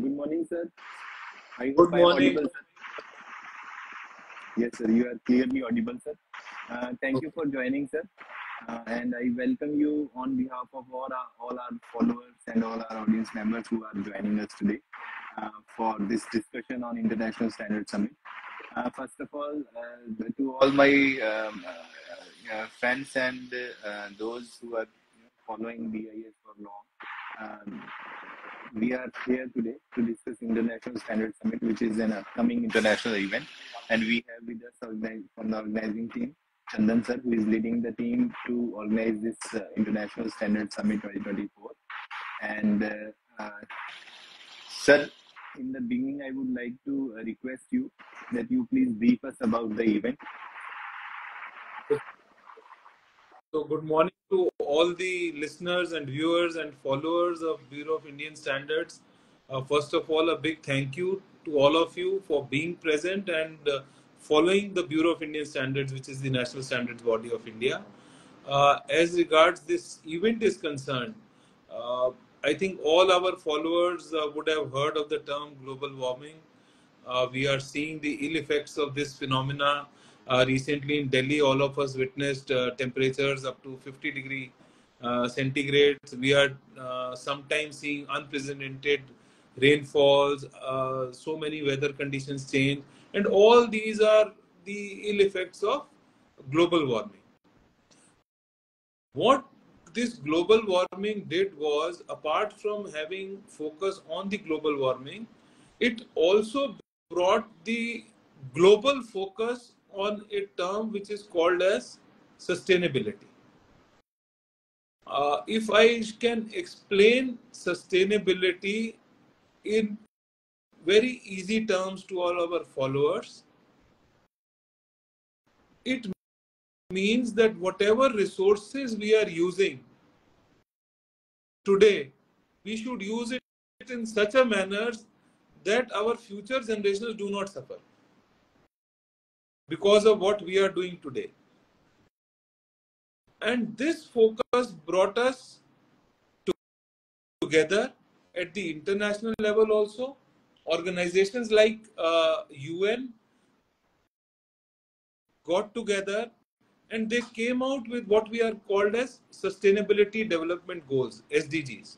Good morning, sir. I hope Good I am morning. audible, sir. Yes, sir. You are clearly audible, sir. Thank you for joining, sir. And I welcome you on behalf of all our followers and all our audience members who are joining us today for this discussion on International Standard Summit. First of all, to all my friends and those who are following BIS for long, um, we are here today to discuss International Standard Summit, which is an upcoming international event. And we have with us from the organizing team, Chandan sir, who is leading the team to organize this International Standard Summit 2024. And sir, in the beginning, I would like to request you that you please brief us about the event. So, good morning to all the listeners and viewers and followers of Bureau of Indian Standards. First of all, a big thank you to all of you for being present and following the Bureau of Indian Standards, which is the national standards body of India. As regards this event is concerned, uh, I think all our followers would have heard of the term global warming. We are seeing the ill effects of this phenomena. Recently in Delhi, all of us witnessed temperatures up to 50 degree centigrade. We are sometimes seeing unprecedented rainfalls, so many weather conditions change, and all these are the ill effects of global warming. What this global warming did was, apart from having focus on the global warming, it also brought the global focus on a term which is called as sustainability. If I can explain sustainability in very easy terms to all our followers, it means that whatever resources we are using today, we should use it in such a manner that our future generations do not suffer because of what we are doing today. And this focus brought us together at the international level also. Organizations like UN got together and they came out with what we are called as Sustainability Development Goals, SDGs.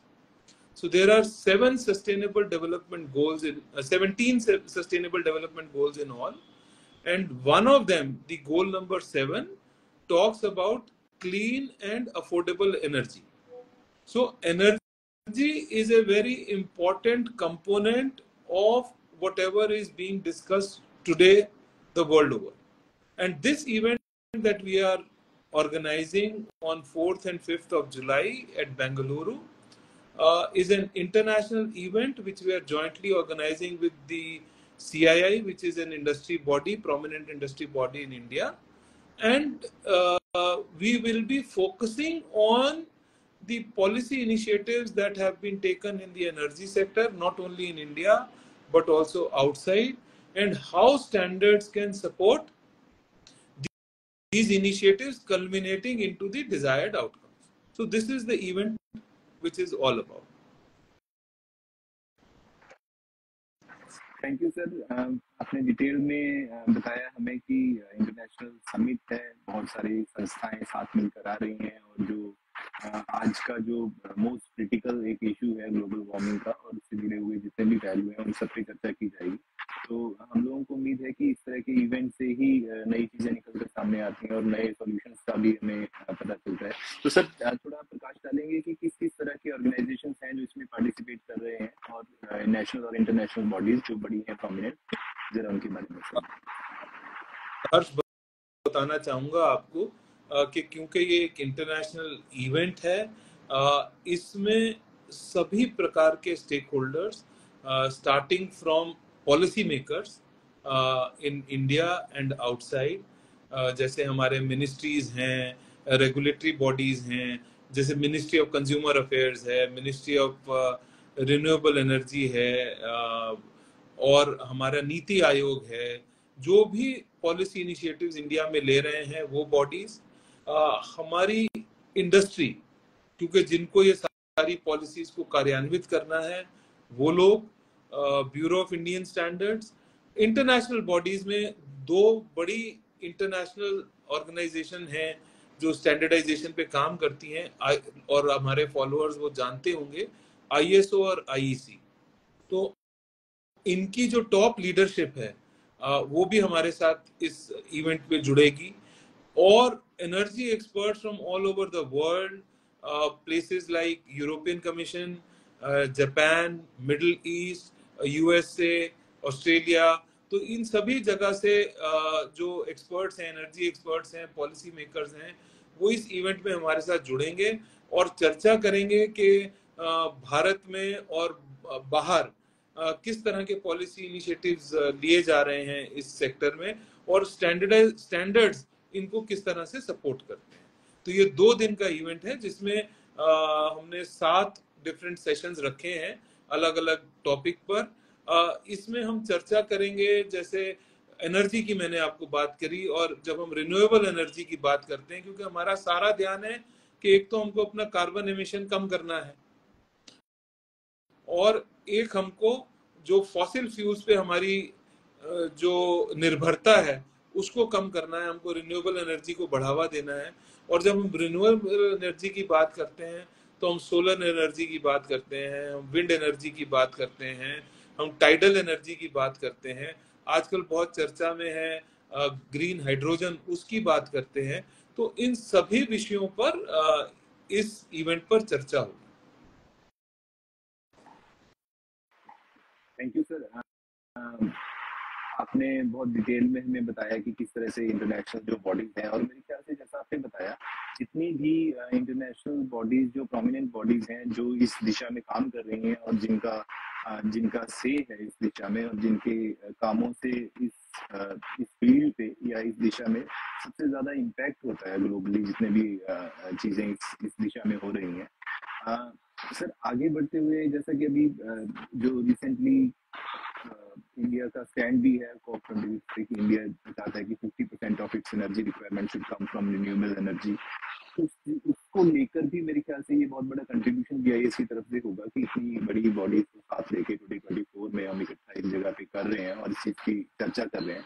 So there are 7 sustainable development goals in 17 sustainable development goals in all, and one of them, the goal number 7, talks about clean and affordable energy. So energy is a very important component of whatever is being discussed today the world over. And this event that we are organizing on 4th and 5th of July at Bengaluru is an international event which we are jointly organizing with the CII, which is an industry body, prominent industry body in India. And we will be focusing on the policy initiatives that have been taken in the energy sector, not only in India, but also outside, and how standards can support these initiatives culminating into the desired outcomes. So this is the event which is all about. Thank you sir, आपने detail में बताया हमें कि international summit है, बहुत सारी संस्थाएं साथ मिलकर आ रही हैं और जो आज का जो मोस्ट क्रिटिकल एक इशू है ग्लोबल वार्मिंग का और उससे जुड़े हुए जितने भी वैल्यू हैं उन सब पे चर्चा की जाएगी। तो हम लोगों को उम्मीद है कि इस तरह के इवेंट से ही नई चीजें निकल कर सामने आती हैं और नए सॉल्यूशंस का भी हमें पता चलता है। तो सर थोड़ा प्रकाश डालेंगे कि किस किस तरह की ऑर्गेनाइजेशंस हैं जो इसमें पार्टिसिपेट कर रहे हैं और नेशनल और इंटरनेशनल बॉडीज जो बड़ी हैं प्रोमिनेंट, जरा उनके बारे में सर। हर्ष, बताना चाहूंगा आपको कि क्योंकि ये एक इंटरनेशनल इवेंट है, इसमें सभी प्रकार के stakeholders starting from policy makers in India and outside, जैसे हमारे मिनिस्ट्रीज हैं, रेगुलेटरी बॉडीज हैं, जैसे मिनिस्ट्री ऑफ कंज्यूमर अफेयर्स है, मिनिस्ट्री ऑफ रिन्यूएबल एनर्जी है, और हमारा नीति आयोग है, जो भी पॉलिसी इनिशिएटिव्स इंडिया में ले रहे हैं वो बॉडीज, हमारी इंडस्ट्री, क्योंकि जिनको ये सारी पॉलिसीज को कार्यान्वित करना है वो लोग, bureau of Indian standards. International bodies में दो बड़ी इंटरनेशनल ऑर्गेनाइजेशन हैं जो स्टैंडर्डाइजेशन पे काम करती हैं, और हमारे फॉलोअर्स वो जानते होंगे, आईएसओ और आईईसी। तो इनकी जो टॉप लीडरशिप है वो भी हमारे साथ इस इवेंट पे जुड़ेगी, और energy experts from all over the world, places like European commission, Japan, middle east, USA, Australia, तो इन सभी जगह से जो एक्सपर्ट्स हैं, एनर्जी एक्सपर्ट्स हैं, पॉलिसी मेकर्स हैं, वो इस इवेंट में हमारे साथ जुड़ेंगे और चर्चा करेंगे कि भारत में और बाहर किस तरह के पॉलिसी इनिशिएटिव्स लिए जा रहे हैं इस सेक्टर में, और स्टैंडर्ड्स इनको किस तरह से सपोर्ट करते हैं। तो ये 2 दिन का इवेंट है जिसमें हमने 7 डिफरेंट सेशंस रखे हैं अलग अलग टॉपिक पर। इसमें हम चर्चा करेंगे, जैसे एनर्जी की मैंने आपको बात करी, और जब हम रिन्यूएबल एनर्जी की बात करते हैं, क्योंकि हमारा सारा ध्यान है कि एक तो हमको अपना कार्बन एमिशन कम करना है, और एक हमको जो फॉसिल फ्यूल्स पे हमारी जो निर्भरता है उसको कम करना है, हमको रिन्यूएबल एनर्जी को बढ़ावा देना है। और जब हम रिन्यूएबल एनर्जी की बात करते हैं तो हम सोलर एनर्जी की बात करते हैं, हम विंड एनर्जी की बात करते हैं, हम टाइडल एनर्जी की बात करते हैं, आजकल बहुत चर्चा में है ग्रीन हाइड्रोजन, उसकी बात करते हैं। तो इन सभी विषयों पर इस इवेंट पर चर्चा होगी। Thank you sir. आपने बहुत डिटेल में हमें बताया कि किस तरह से इंटरनेशनल जो बॉडीज हैं, और मेरे ख्याल से जैसा आपने बताया, जितनी भी इंटरनेशनल बॉडीज, जो प्रोमिनेंट बॉडीज हैं जो इस दिशा में काम कर रही हैं, और जिनका से है इस दिशा में, और जिनके कामों से इस फील्ड पे या इस दिशा में सबसे ज्यादा इम्पैक्ट होता है ग्लोबली, जितने भी चीजें इस दिशा में हो रही हैं। सर, आगे बढ़ते हुए, जैसा कि अभी जो रिसेंटली इंडिया का स्टैंड भी है COP26 कि इंडिया चाहता है कि 50% of its energy requirement should come from renewable energy, तो उसको लेकर भी मेरे ख्याल से ये बहुत बड़ा कंट्रीब्यूशन BIS की तरफ से होगा कि इतनी बड़ी बॉडी को साथ लेके 2024 में हम इकट्ठा एक जगह पे कर रहे हैं और इस चीज की चर्चा कर रहे हैं।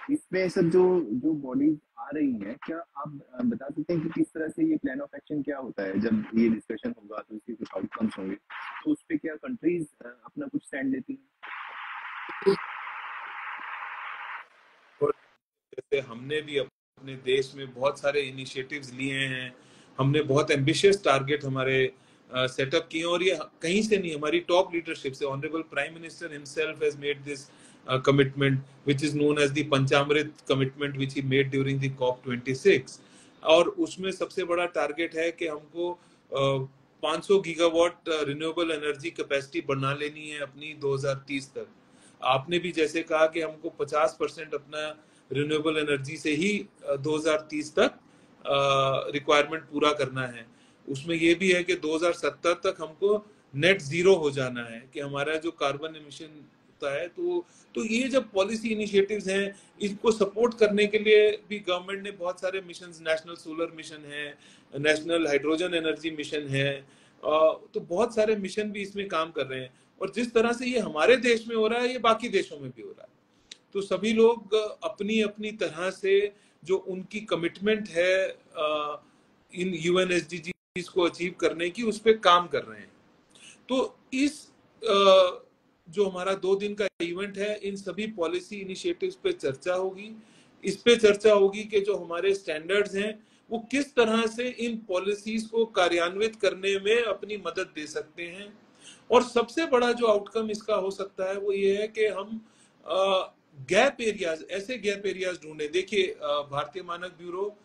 इसमें सर जो बॉडीज आ रही हैं, क्या आप बता सकते हैं कि किस तरह से ये प्लान ऑफ एक्शन क्या होता है? जब ये डिस्कशन होगा तो इसके कुछ आउटकम्स होंगे, तो उस पर क्या कंट्रीज अपना कुछ स्टैंड लेती हैं? जैसे हमने भी अपने देश में बहुत सारे इनिशिएटिव्स लिए हैं, हमने बहुत एम्बिशियस टारगेट हमारे सेटअप किए, और ये कहीं से नहीं, हमारी टॉप लीडरशिप से, honourable prime minister himself has made this commitment which is known as the Panchamrit commitment which he made during the COP26। और उसमें सबसे बड़ा टारगेट है कि हमको 500 गीगावाट रिन्यूएबल एनर्जी कैपेसिटी बना लेनी है अपनी 2030 तक। आपने भी जैसे कहा कि हमको 50% अपना रिन्यूएबल एनर्जी से ही 2030 तक रिक्वायरमेंट पूरा करना है। उसमें ये भी है कि 2070 तक हमको नेट जीरो हो जाना है, कि हमारा जो कार्बन एमिशन होता है, तो ये जब पॉलिसी इनिशिएटिव्स हैं, इसको सपोर्ट करने के लिए भी गवर्नमेंट ने बहुत सारे मिशन, नेशनल सोलर मिशन है, नेशनल हाइड्रोजन एनर्जी मिशन है, तो बहुत सारे मिशन भी इसमें काम कर रहे हैं। और जिस तरह से ये हमारे देश में हो रहा है, ये बाकी देशों में भी हो रहा है। तो सभी लोग अपनी अपनी तरह से जो उनकी कमिटमेंट है इन UN SDGs को अचीव करने की, उस पर काम कर रहे हैं। तो इस जो हमारा 2 दिन का इवेंट है, इन सभी पॉलिसी इनिशिएटिव्स पे चर्चा होगी। इस पे चर्चा होगी कि जो हमारे स्टैंडर्ड्स हैं वो किस तरह से इन पॉलिसीज को कार्यान्वित करने में अपनी मदद दे सकते हैं। और सबसे बड़ा जो आउटकम इसका हो सकता है वो ये है कि हम गैप एरियाज, ऐसे गैप एरियाज ढूंढे। देखिए, भारतीय मानक ब्यूरो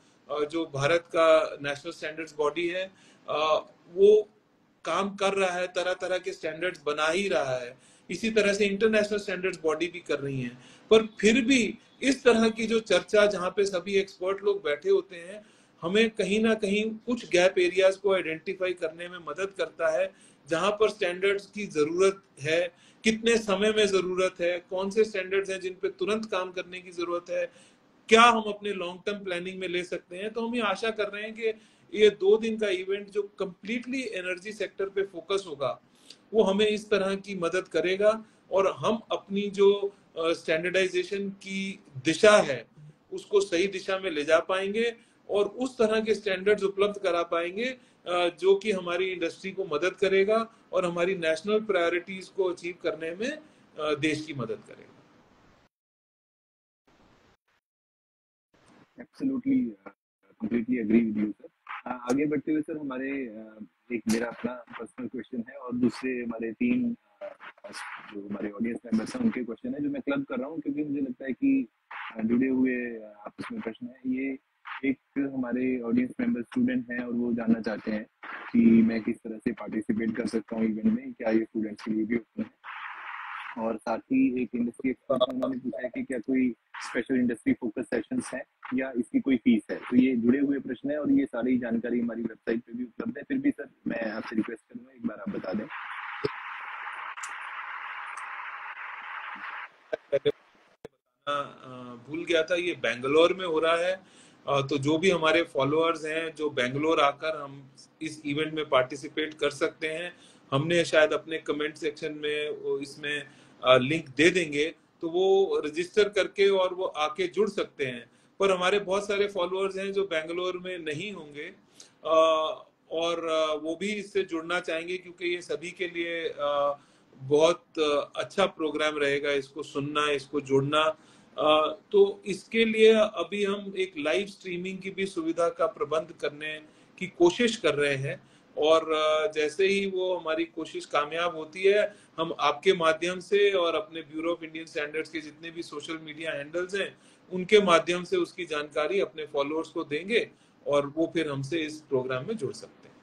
जो भारत का नेशनल स्टैंडर्ड्स बॉडी है, वो काम कर रहा है, तरह तरह के स्टैंडर्ड्स बना ही रहा है। इसी तरह से इंटरनेशनल स्टैंडर्ड्स बॉडी भी कर रही हैं। पर फिर भी इस तरह की जो चर्चा, जहाँ पे सभी एक्सपर्ट लोग बैठे होते हैं, हमें कहीं ना कहीं कुछ गैप एरियाज को आइडेंटिफाई करने में मदद करता है, जहां पर स्टैंडर्ड्स की जरूरत है, कितने समय में जरूरत है, कौन से स्टैंडर्ड्स हैं जिन पे तुरंत काम करने की जरूरत है, क्या हम अपने लॉन्ग टर्म प्लानिंग में ले सकते हैं। तो हम ये आशा कर रहे हैं कि ये 2 दिन का इवेंट जो कंप्लीटली एनर्जी सेक्टर पे फोकस होगा, वो हमें इस तरह की मदद करेगा और हम अपनी जो स्टैंडर्डाइजेशन की दिशा है उसको सही दिशा में ले जा पाएंगे और उस तरह के स्टैंडर्ड्स उपलब्ध करा पाएंगे जो कि हमारी इंडस्ट्री को मदद करेगा और हमारी नेशनल प्रायोरिटीज को अचीव करने में देश की मदद करेगा। Absolutely, completely agree with you sir. आगे बढ़ते हुए सर, हमारे एक मेरा अपना पर्सनल क्वेश्चन है और दूसरे हमारे तीन जो हमारे ऑडियंस मेंबर्स हैं उनके क्वेश्चन है जो मैं क्लब कर रहा हूँ, क्योंकि मुझे लगता है कि जुड़े हुए आपस में प्रश्न है। ये एक हमारे ऑडियंस मेंबर स्टूडेंट हैं और वो जानना चाहते हैं कि मैं किस तरह से पार्टिसिपेट कर सकता हूँ इवेंट में, क्या ये स्टूडेंट्स के लिए भी ओपन है। और साथ ही एक इंडस्ट्री एक्सपर्ट है, उन्होंने पूछा है कि क्या कोई स्पेशल इंडस्ट्री फोकस सेशंस हैं या इसकी कोई फीस है। तो ये जुड़े हुए प्रश्न है और ये सारी जानकारी हमारी वेबसाइट पे भी उपलब्ध है। फिर भी सर मैं आपसे रिक्वेस्ट करूंगा एक बार आप बता दें। भूल गया था, ये बेंगलोर में हो रहा है। तो जो भी हमारे फॉलोअर्स हैं जो बेंगलोर आकर हम इस इवेंट में पार्टिसिपेट कर सकते हैं, हमने शायद अपने कमेंट सेक्शन में इसमें लिंक दे देंगे, तो वो रजिस्टर करके और वो आके जुड़ सकते हैं। पर हमारे बहुत सारे फॉलोअर्स हैं जो बेंगलोर में नहीं होंगे और वो भी इससे जुड़ना चाहेंगे, क्योंकि ये सभी के लिए बहुत अच्छा प्रोग्राम रहेगा इसको सुनना, इसको जुड़ना। तो इसके लिए अभी हम एक लाइव स्ट्रीमिंग की भी सुविधा का प्रबंध करने की कोशिश कर रहे हैं और जैसे ही वो हमारी कोशिश कामयाब होती है, हम आपके माध्यम से और अपने ब्यूरो ऑफ इंडियन स्टैंडर्ड्स के जितने भी सोशल मीडिया हैंडल्स हैं उनके माध्यम से उसकी जानकारी अपने फॉलोअर्स को देंगे और वो फिर हमसे इस प्रोग्राम में जुड़ सकते हैं।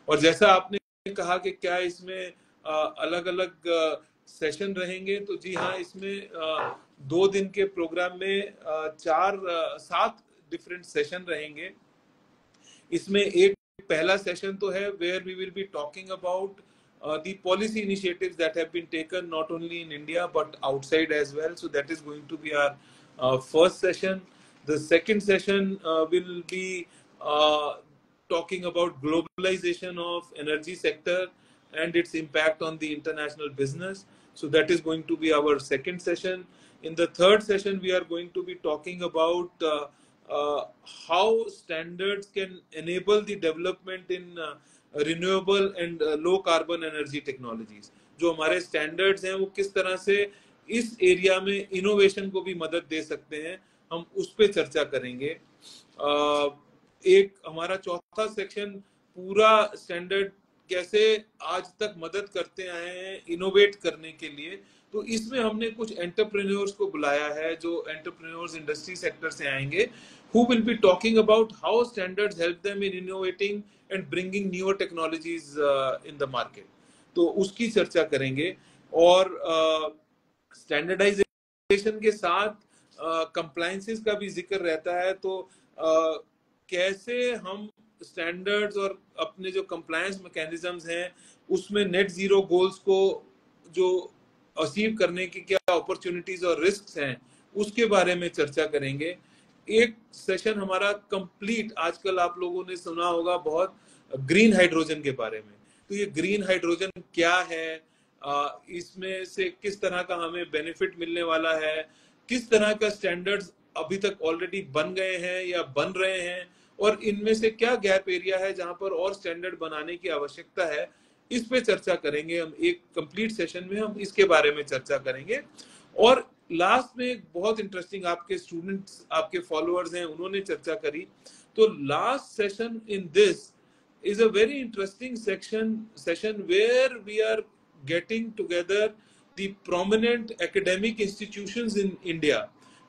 और जैसा आपने कहा कि क्या इसमें अलग अलग सेशन रहेंगे, तो जी हाँ, इसमें 2 दिन के प्रोग्राम में 7 डिफरेंट सेशन रहेंगे। इसमें एक पहला सेशन तो है where we will be talking about the policy initiatives that have been taken not only in India but outside as well. So that is going to be our first session. The second session will be talking about globalization of energy sector and its impact on the international business. So that is going to be our second session. In the third session, we are going to be talking about how standards can enable the development in renewable and low carbon energy technologies. जो हमारे standards हैं वो किस तरह से इस area में innovation को भी मदद दे सकते हैं, हम उस पे चर्चा करेंगे। एक हमारा चौथा सेक्शन पूरा स्टैंडर्ड कैसे आज तक मदद करते आए हैं इनोवेट करने के लिए, तो इसमें हमने कुछ एंटरप्रेन्योर्स को बुलाया है जो एंटरप्रेन्योर्स इंडस्ट्री सेक्टर से आएंगे, who will be talking about how standards help them in innovating and bringing newer technologies in the market. तो उसकी चर्चा करेंगे। और स्टैंडर्डाइजेशन के साथ कंप्लायंसेस का भी जिक्र रहता है, तो कैसे हम स्टैंडर्ड्स और अपने जो कंप्लायंस मैकेनिज्म्स हैं उसमें नेट जीरो गोल्स को जो अचीव करने की क्या अपॉर्चुनिटीज और रिस्क्स हैं उसके बारे में चर्चा करेंगे। एक सेशन हमारा कंप्लीट, आजकल आप लोगों ने सुना होगा बहुत ग्रीन हाइड्रोजन के बारे में, तो ये ग्रीन हाइड्रोजन क्या है, इसमें से किस तरह का हमें बेनिफिट मिलने वाला है, किस तरह का स्टैंडर्ड्स अभी तक ऑलरेडी बन गए हैं या बन रहे हैं और इनमें से क्या गैप एरिया है जहां पर और स्टैंडर्ड बनाने की आवश्यकता है, इस पे चर्चा करेंगे हम। एक कंप्लीट सेशन में हम इसके बारे में चर्चा करेंगे। और लास्ट में एक बहुत इंटरेस्टिंग, आपके स्टूडेंट्स, आपके फॉलोअर्स हैं, उन्होंने चर्चा करी, तो last session in this is a very interesting session where we are getting together the prominent academic institutions in India,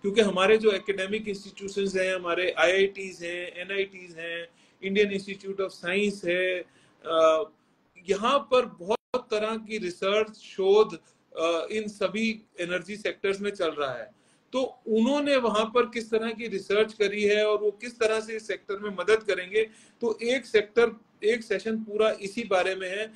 क्योंकि हमारे जो academic institutions हैं, हमारे IITs हैं, NITs हैं, Indian Institute of Science है, यहाँ पर बहुत तरह की रिसर्च शोध इन सभी एनर्जी सेक्टर्स में चल रहा है। तो उन्होंने वहां पर किस तरह की रिसर्च करी है और वो किस तरह से इस सेक्टर में मदद करेंगे, तो एक सेशन पूरा इसी बारे में है,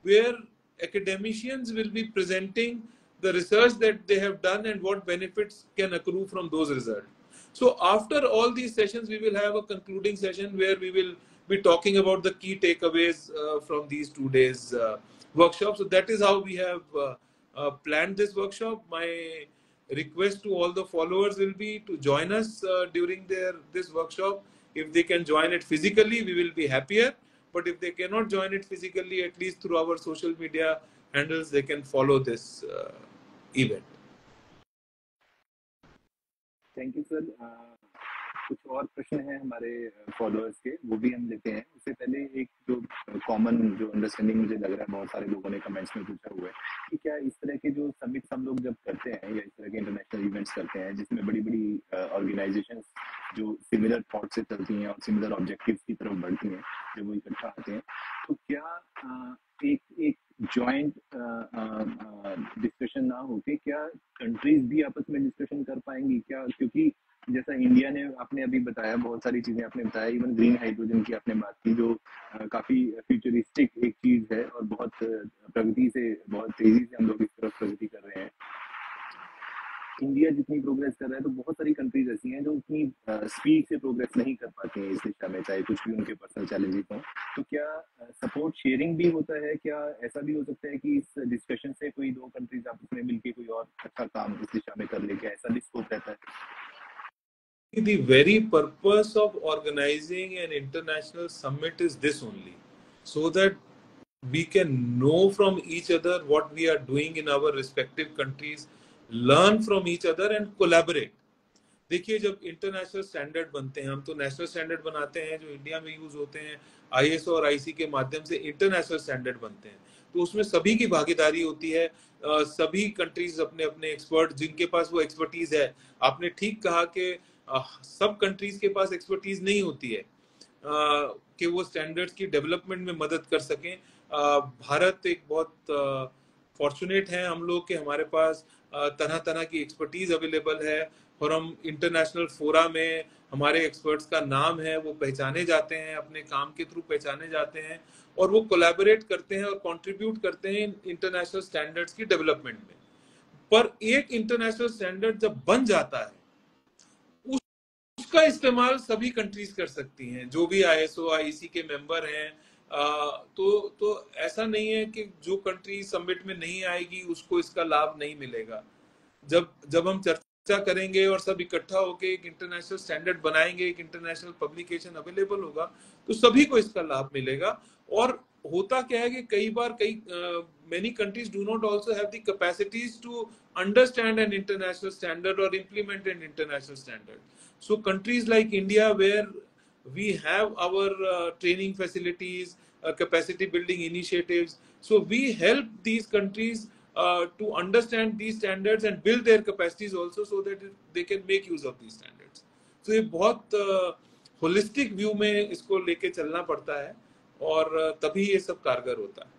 where academicians will be presenting the research that they have done and what benefits can accrue from those results. So after all these sessions, we will have a concluding session where we will be talking about the key takeaways from these 2 days workshop. So that is how we have planned this workshop. My request to all the followers will be to join us during this workshop. If they can join it physically, we will be happier. But if they cannot join it physically, at least through our social media handles, they can follow this event. Thank you sir. कुछ और प्रश्न हैं हमारे followers के, वो भी हम लेते हैं। उससे पहले एक जो कॉमन जो अंडरस्टैंडिंग मुझे लग रहा है बहुत सारे लोगों ने कमेंट्स में पूछा हुआ है कि क्या इस तरह के जो समिट्स हम लोग जब करते हैं या इस तरह के इंटरनेशनल इवेंट्स करते हैं जिसमें बड़ी बड़ी ऑर्गेनाइजेशंस जो सिमिलर थॉट से चलती हैं और सिमिलर ऑब्जेक्टिव्स की तरफ बढ़ती हैं, जब वो इकट्ठा आते हैं, तो क्या एक जॉइंट डिस्कशन ना होके क्या कंट्रीज भी आपस में डिस्कशन कर पाएंगी क्या? क्योंकि जैसा इंडिया ने, आपने अभी बताया, बहुत सारी चीजें आपने बताया, इवन ग्रीन हाइड्रोजन की आपने बात की जो काफी फ्यूचरिस्टिक एक चीज है और बहुत प्रगति से, बहुत तेजी से हम लोग इस तरफ प्रगति कर रहे हैं। इंडिया जितनी प्रोग्रेस कर रहा है तो बहुत सारी कंट्रीज ऐसी हैं जो उतनी स्पीड से प्रोग्रेस नहीं कर पाती हैं इस दिशा में, चाहे कुछ भी उनके पर्सनल चैलेंजेस हों। तो क्या सपोर्ट शेयरिंग भी होता है? क्या ऐसा भी हो सकता है कि इस डिस्कशन से कोई दो कंट्रीज आपस में मिलकर कोई और अच्छा काम इस दिशा में कर ले? क्या ऐसा भी स्कोप रहता है? The very purpose of organizing an international summit is this only, so that we can know from each other what we are doing in our respective countries, learn from each other and collaborate. देखिए, जब international standard बनते हैं, हम तो national standard बनाते हैं जो India में यूज होते हैं, आईएसओ और आईसी के माध्यम से इंटरनेशनल स्टैंडर्ड बनते हैं, तो उसमें सभी की भागीदारी होती है। सभी कंट्रीज अपने अपने एक्सपर्ट, जिनके पास वो एक्सपर्टीज है, आपने ठीक कहा कि सब कंट्रीज के पास एक्सपर्टीज नहीं होती है कि वो स्टैंडर्ड्स की डेवलपमेंट में मदद कर सकें। भारत एक बहुत फॉर्चुनेट है हम लोग कि हमारे पास तरह तरह की एक्सपर्टीज अवेलेबल है और हम इंटरनेशनल फोरा में हमारे एक्सपर्ट्स का नाम है, वो पहचाने जाते हैं, अपने काम के थ्रू पहचाने जाते हैं और वो कोलैबोरेट करते हैं और कंट्रीब्यूट करते हैं इंटरनेशनल स्टैंडर्ड्स की डेवलपमेंट में। पर एक इंटरनेशनल स्टैंडर्ड जब बन जाता है, उसका इस्तेमाल सभी कंट्रीज कर सकती हैं, जो भी आईएसओ आईसी के मेंबर हैं। तो ऐसा नहीं है कि जो कंट्री समिट में नहीं आएगी उसको इसका लाभ नहीं मिलेगा। जब हम चर्चा करेंगे और सब इकट्ठा होकर एक इंटरनेशनल स्टैंडर्ड बनाएंगे, एक इंटरनेशनल पब्लिकेशन अवेलेबल होगा, तो सभी को इसका लाभ मिलेगा। और होता क्या है कि कई बार many countries do not also have the capacities to understand an international standard or implement an international standard. So countries like India, where we have our training facilities, capacity building initiatives, so we help these countries to understand these standards and build their capacities also, so that they can make use of these standards. So ये बहुत holistic view में इसको लेके चलना पड़ता है और तभी ये सब कारगर होता है।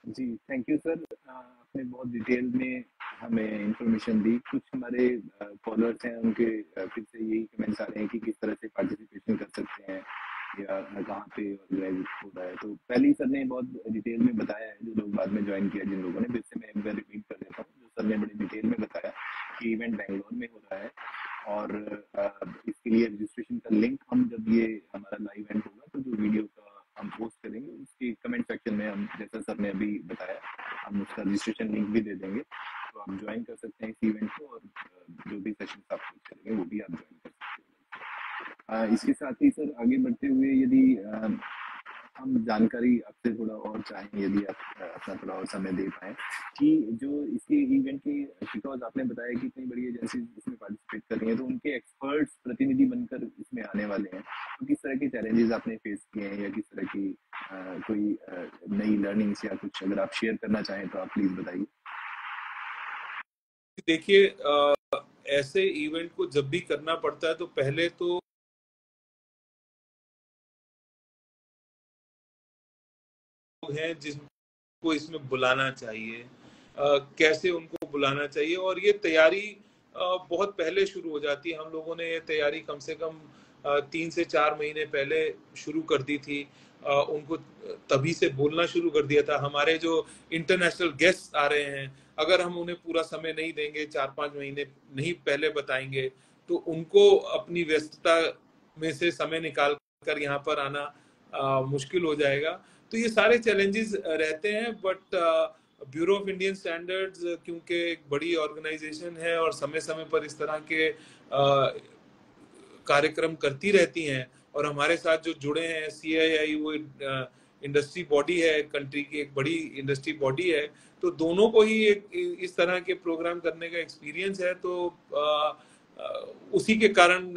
जी, थैंक यू सर। आपने बहुत डिटेल में हमें इंफॉर्मेशन दी। कुछ हमारे फॉलोअर्स हैं, उनके फिर से यही कमेंट्स आ रहे हैं कि किस तरह से पार्टिसिपेशन कर सकते हैं या कहाँ पे ऑर्गेनाइज हो रहा है। तो पहले ही सर ने बहुत डिटेल में बताया है, जो लोग बाद में ज्वाइन किया जिन लोगों ने, फिर से मैं एक बार रिपीट कर देता हूँ। जो सर ने बड़ी डिटेल में बताया कि इवेंट बेंगलोर में हो रहा है और इसके लिए रजिस्ट्रेशन का लिंक हम, जब ये हमारा लाइव इवेंट होगा तो जो वीडियो का हम पोस्ट करेंगे उसके कमेंट सेक्शन में हम, जैसा सर ने अभी बताया, हम उसका रजिस्ट्रेशन लिंक भी दे देंगे, तो आप ज्वाइन कर सकते हैं इस इवेंट को और जो भी सेशन आपको चलेंगे वो भी आप ज्वाइन कर सकते हैं। इसके साथ ही सर आगे बढ़ते हुए यदि हम जानकारी आपसे थोड़ा और चाहें, यदि आप अपना थोड़ा और समय दे पाएँ, कि जो इसके इवेंट की, बिकॉज आपने बताया कि इतनी बड़ी एजेंसी इसमें पार्टिसिपेट कर रही हैं, तो उनके एक्सपर्ट्स प्रतिनिधि बनकर इसमें आने वाले हैं, तो किस तरह के चैलेंजेस आपने फेस किए हैं या किस तरह की कोई नई लर्निंग्स या कुछ अगर आप शेयर करना चाहें तो आप प्लीज बताइए। देखिए, ऐसे इवेंट को जब भी करना पड़ता है तो पहले तो हैं जिनको इसमें बुलाना चाहिए, कैसे उनको बुलाना चाहिए, और ये तैयारी बहुत पहले शुरू हो जाती है। हम लोगों ने ये तैयारी कम से कम 3 से 4 महीने पहले शुरू कर दी थी। उनको तभी से बोलना शुरू कर दिया था। हमारे जो इंटरनेशनल गेस्ट आ रहे हैं, अगर हम उन्हें पूरा समय नहीं देंगे, 4-5 महीने नहीं पहले बताएंगे, तो उनको अपनी व्यस्तता में से समय निकाल कर यहाँ पर आना मुश्किल हो जाएगा। तो ये सारे चैलेंजेस रहते हैं, but bureau of Indian standards क्योंकि एक बड़ी ऑर्गेनाइजेशन है और समय समय पर इस तरह के कार्यक्रम करती रहती हैं, और हमारे साथ जो जुड़े हैं CII, वो इंडस्ट्री बॉडी है, कंट्री की एक बड़ी इंडस्ट्री बॉडी है, तो दोनों को ही एक इस तरह के प्रोग्राम करने का एक्सपीरियंस है, तो उसी के कारण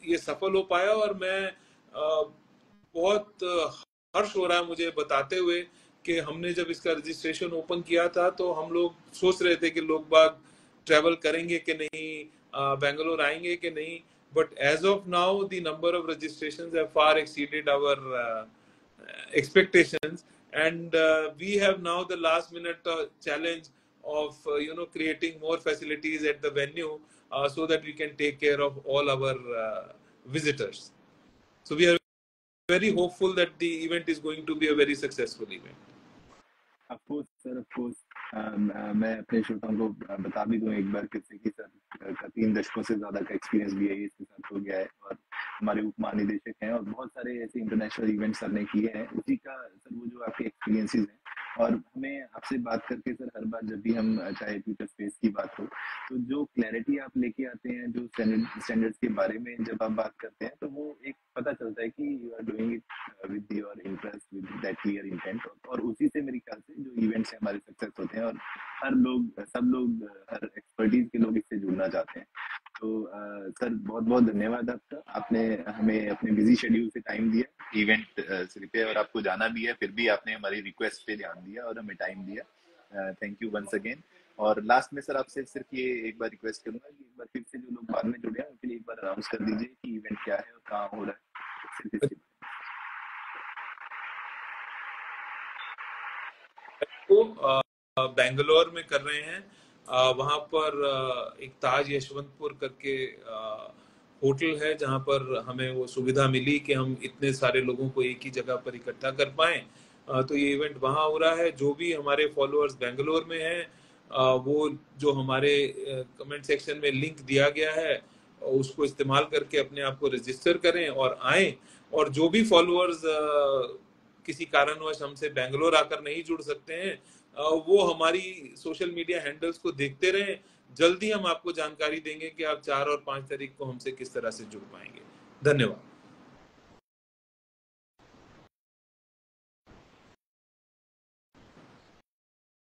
ये सफल हो पाया। और मैं बहुत हर्ष हो रहा है मुझे बताते हुए कि हमने जब इसका रजिस्ट्रेशन ओपन किया था तो हम लोग सोच रहे थे कि लोग बाग ट्रैवल करेंगे कि नहीं, बेंगलोर आएंगे कि नहीं, but as of now the number of registrations have far exceeded our expectations, and we have now the last minute challenge of creating more facilities at the venue so that we can take care of all our visitors. So we are very hopeful that the event is going to be a very successful event. Of course sir, of course. मैं अपने श्रोताओं को बता भी दूं एक बार कि sir का 3 दशकों से ज्यादा का एक्सपीरियंस भी है, इसके साथ हो गया है, और हमारे उप महानिदेशक हैं और बहुत सारे ऐसे इंटरनेशनल इवेंट्स सर ने किए हैं, उसी का सर वो जो आपके एक्सपीरियंसेस हैं। और हमें आपसे बात करके सर हर बार जब भी हम चाहे फ्यूचर स्पेस की बात हो, तो जो क्लैरिटी आप लेके आते हैं, जो स्टैंडर्ड्स के बारे में जब आप बात करते हैं, तो वो एक पता चलता है कि you are doing it with your interest, with that clear intent, और उसी से मेरे ख्याल से जो इवेंट्स हैं हमारे सक्सेस होते हैं, और सब लोग हर एक्सपर्टीज के लोग इससे जुड़ना चाहते हैं। तो सर बहुत बहुत धन्यवाद आपका, आपने हमें अपने बिजी शेड्यूल से टाइम दिया इवेंट से पे, और आपको जाना भी है, फिर भी आपने हमारी रिक्वेस्ट पे ध्यान दिया और हमें टाइम दिया। Thank you once again. और लास्ट में सर आपसे सिर्फ ये एक बार रिक्वेस्ट करूंगा कि एक बार फिर से जो लोग बाद में जुड़े हैं उनके लिए एक बार अनाउंस कर दीजिए कि इवेंट क्या है और कहाँ हो रहा है, सिर्फ इसके तो बेंगलोर में कर रहे हैं, वहां पर एक ताज यशवंतपुर करके होटल है जहां पर हमें वो सुविधा मिली कि हम इतने सारे लोगों को एक ही जगह पर इकट्ठा कर पाए। तो ये इवेंट वहां हो रहा है। जो भी हमारे फॉलोअर्स बेंगलोर में हैं, वो जो हमारे कमेंट सेक्शन में लिंक दिया गया है उसको इस्तेमाल करके अपने आप को रजिस्टर करें और आएं। और जो भी फॉलोअर्स किसी कारणवश हमसे बेंगलोर आकर नहीं जुड़ सकते हैं, वो हमारी सोशल मीडिया हैंडल्स को देखते रहें। जल्दी हम आपको जानकारी देंगे कि आप 4 और 5 तारीख को हमसे किस तरह से जुड़ पाएंगे। धन्यवाद।